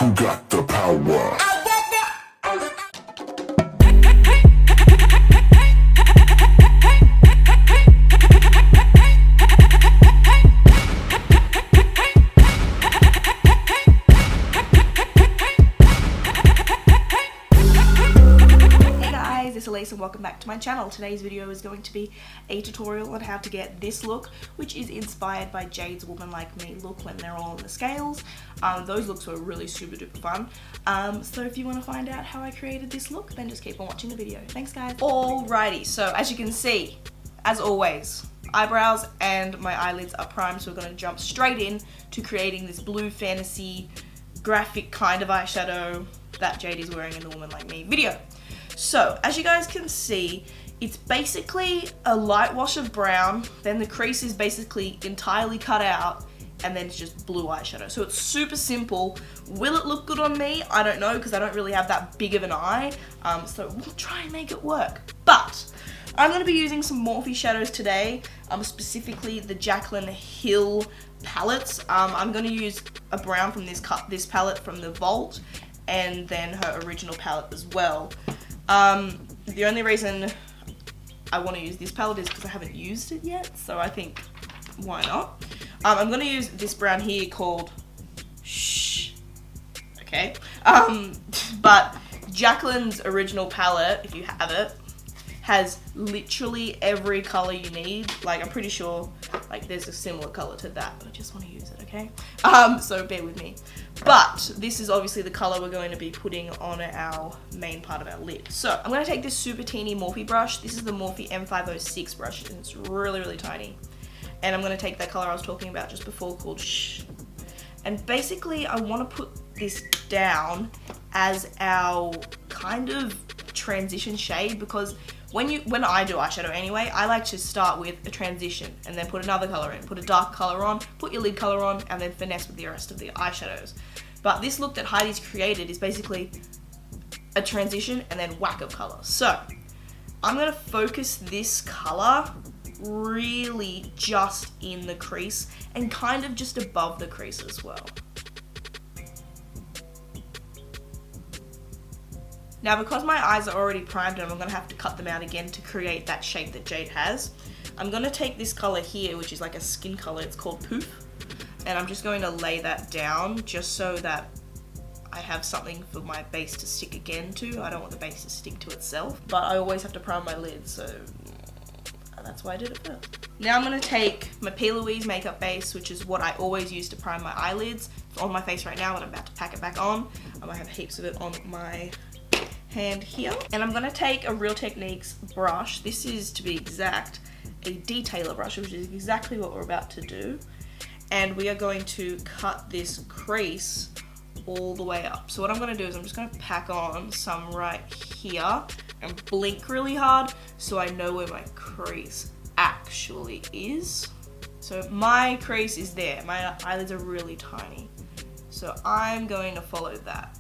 Who got the power? It's Elise and welcome back to my channel. Today's video is going to be a tutorial on how to get this look, which is inspired by Jade's Woman Like Me look when they're all on the scales. Those looks were really super duper fun. So if you want to find out how I created this look, then just keep on watching the video. Thanks guys. Alrighty, so as you can see, as always, eyebrows and my eyelids are primed, so we're going to jump straight in to creating this blue fantasy graphic kind of eyeshadow that Jade is wearing in the Woman Like Me video. So, as you guys can see, it's basically a light wash of brown, then the crease is basically entirely cut out, and then it's just blue eyeshadow. So it's super simple. Will it look good on me? I don't know, because I don't really have that big of an eye, so we'll try and make it work. But I'm going to be using some Morphe shadows today, specifically the Jaclyn Hill palettes. I'm going to use a brown from this palette from the Vault, and then her original palette as well. The only reason I want to use this palette is because I haven't used it yet, so I think, why not? I'm going to use this brown here called Shh, okay? But Jaclyn's original palette, if you have it, has literally every color you need. Like, I'm pretty sure, like, there's a similar color to that, but I just want to use it, okay? So bear with me. But this is obviously the color we're going to be putting on our main part of our lid. So I'm going to take this super teeny Morphe brush. This is the Morphe M506 brush, and it's really, really tiny. And I'm going to take that color I was talking about just before called Shh. And basically I want to put this down as our kind of transition shade, because when I do eyeshadow anyway, I like to start with a transition and then put another color in, put a dark color on, put your lid color on, and then finesse with the rest of the eyeshadows. But this look that Heidi's created is basically a transition and then whack of color. So I'm gonna focus this color really just in the crease and kind of just above the crease as well. Now, because my eyes are already primed and I'm going to have to cut them out again to create that shape that Jade has, I'm going to take this color here, which is like a skin color, it's called Poof, and I'm just going to lay that down just so that I have something for my base to stick again to. I don't want the base to stick to itself, but I always have to prime my lid, so that's why I did it first. Now I'm going to take my P. Louise makeup base, which is what I always use to prime my eyelids. It's on my face right now, and I'm about to pack it back on. I have heaps of it on my hand here, and I'm going to take a Real Techniques brush. This is, to be exact, a detailer brush, which is exactly what we're about to do, and we are going to cut this crease all the way up. So what I'm going to do is I'm just going to pack on some right here and blink really hard so I know where my crease actually is. So my crease is there, my eyelids are really tiny, so I'm going to follow that.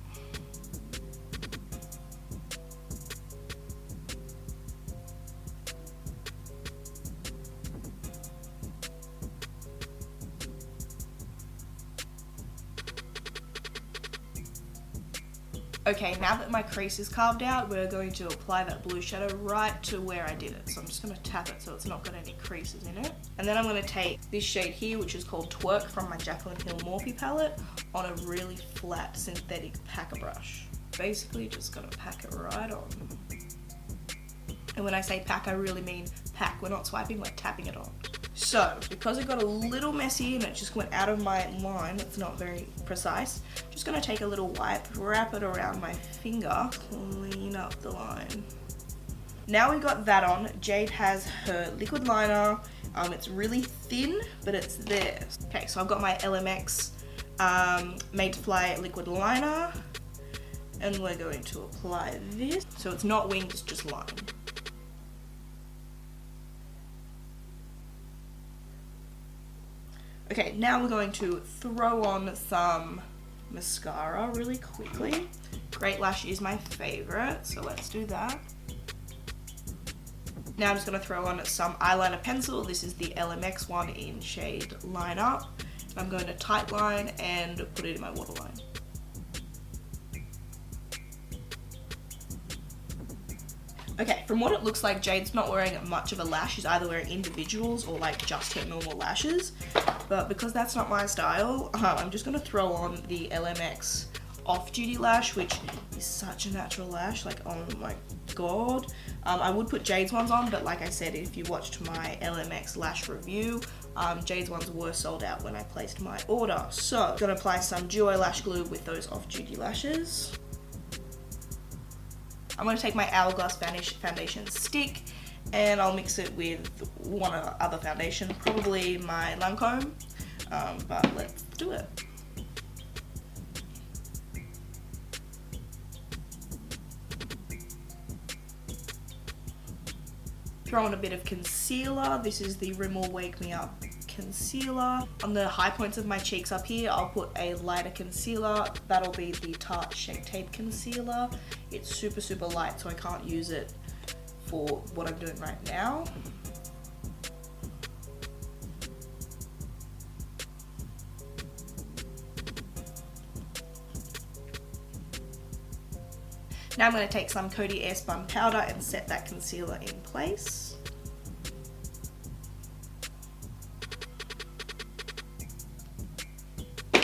Okay, now that my crease is carved out, we're going to apply that blue shadow right to where I did it. So I'm just going to tap it so it's not got any creases in it. And then I'm going to take this shade here, which is called Twerk from my Jaclyn Hill Morphe palette, on a really flat synthetic packer brush. Basically just going to pack it right on. And when I say pack, I really mean pack. We're not swiping, we're tapping it on. So, because it got a little messy and it just went out of my line, it's not very precise, I'm just going to take a little wipe, wrap it around my finger, clean up the line. Now we got that on, Jade has her liquid liner. It's really thin, but it's there. Okay, so I've got my LMX Made to Fly liquid liner, and we're going to apply this. So it's not winged, it's just line. Okay, now we're going to throw on some mascara really quickly. Great Lash is my favorite, so let's do that. Now I'm just going to throw on some eyeliner pencil. This is the LMX one in shade Line Up. I'm going to tight line and put it in my waterline. Okay, from what it looks like, Jade's not wearing much of a lash. She's either wearing individuals or like just her normal lashes. But because that's not my style, I'm just gonna throw on the LMX off-duty lash, which is such a natural lash, like, oh my god. I would put Jade's ones on, but like I said, if you watched my LMX lash review, Jade's ones were sold out when I placed my order. So, I'm gonna apply some duo lash glue with those off-duty lashes. I'm going to take my Hourglass foundation stick and I'll mix it with one other foundation, probably my Lancome, but let's do it. Throw in a bit of concealer. This is the Rimmel Wake Me Up concealer. On the high points of my cheeks up here, I'll put a lighter concealer. That'll be the Tarte Shape Tape concealer. It's super light, so I can't use it for what I'm doing right now. Now I'm going to take some Coty Airspun powder and set that concealer in place.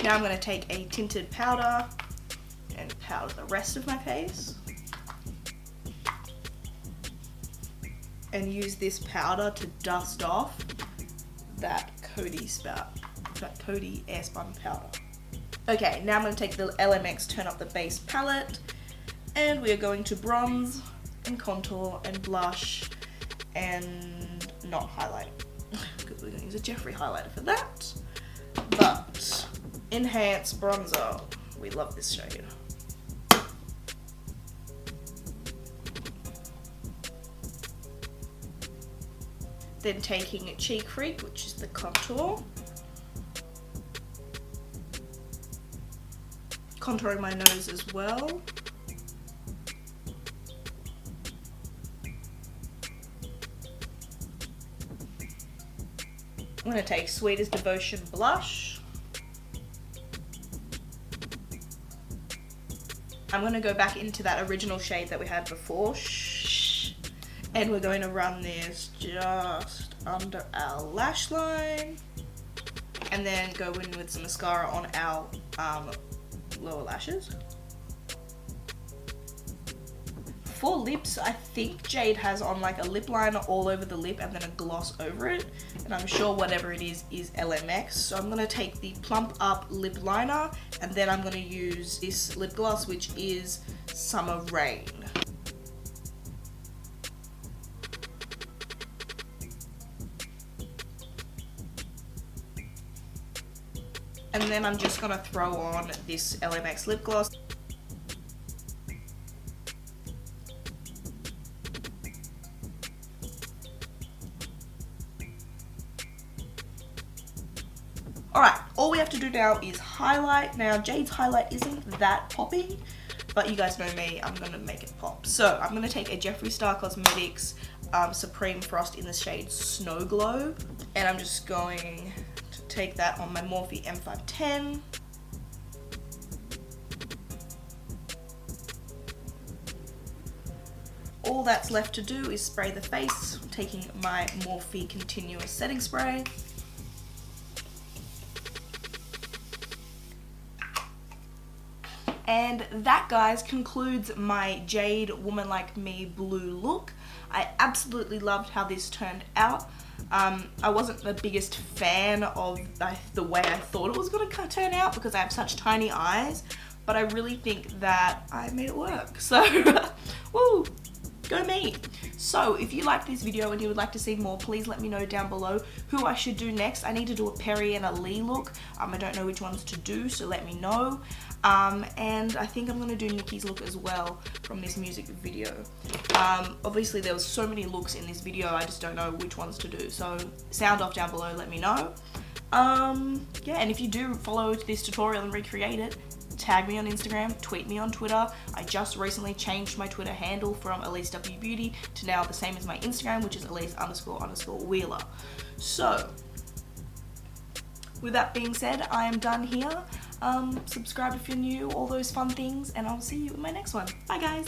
Now I'm going to take a tinted powder and powder the rest of my face. And use this powder to dust off that Coty Airspun powder. Okay, now I'm going to take the LMX Turn Up the Base palette, and we are going to bronze and contour and blush and not highlight, because we're going to use a Jeffree highlighter for that. But enhance bronzer, we love this shade. Then taking a Cheek Freak, which is the contour, contouring my nose as well. I'm going to take Sweet as Devotion blush. I'm going to go back into that original shade that we had before. And we're going to run this just under our lash line. And then go in with some mascara on our lower lashes. For lips, I think Jade has on like a lip liner all over the lip and then a gloss over it. And I'm sure whatever it is LMX. So I'm going to take the Plump Up lip liner and then I'm going to use this lip gloss, which is Summer Rain. And then I'm just going to throw on this LMX lip gloss. Alright, all we have to do now is highlight. Now, Jade's highlight isn't that popping, but you guys know me, I'm going to make it pop. So, I'm going to take a Jeffree Star Cosmetics Supreme Frost in the shade Snow Globe, and I'm just going to take that on my Morphe M510. All that's left to do is spray the face, taking my Morphe Continuous Setting Spray. And that, guys, concludes my Jade Woman Like Me blue look. I absolutely loved how this turned out. I wasn't the biggest fan of the way I thought it was going to turn out because I have such tiny eyes, but I really think that I made it work. So, woo, go me. So if you like this video and you would like to see more, please let me know down below who I should do next. I need to do a Perry and a Lee look. I don't know which ones to do, so let me know. And I think I'm going to do Nikki's look as well from this music video. Obviously there was so many looks in this video, I just don't know which ones to do. So sound off down below, let me know. Yeah, and if you do follow this tutorial and recreate it, tag me on Instagram, tweet me on Twitter. I just recently changed my Twitter handle from Elise W Beauty to now the same as my Instagram, which is Elise__Wheeler. So, with that being said, I am done here. Subscribe if you're new, all those fun things, and I'll see you in my next one. Bye, guys.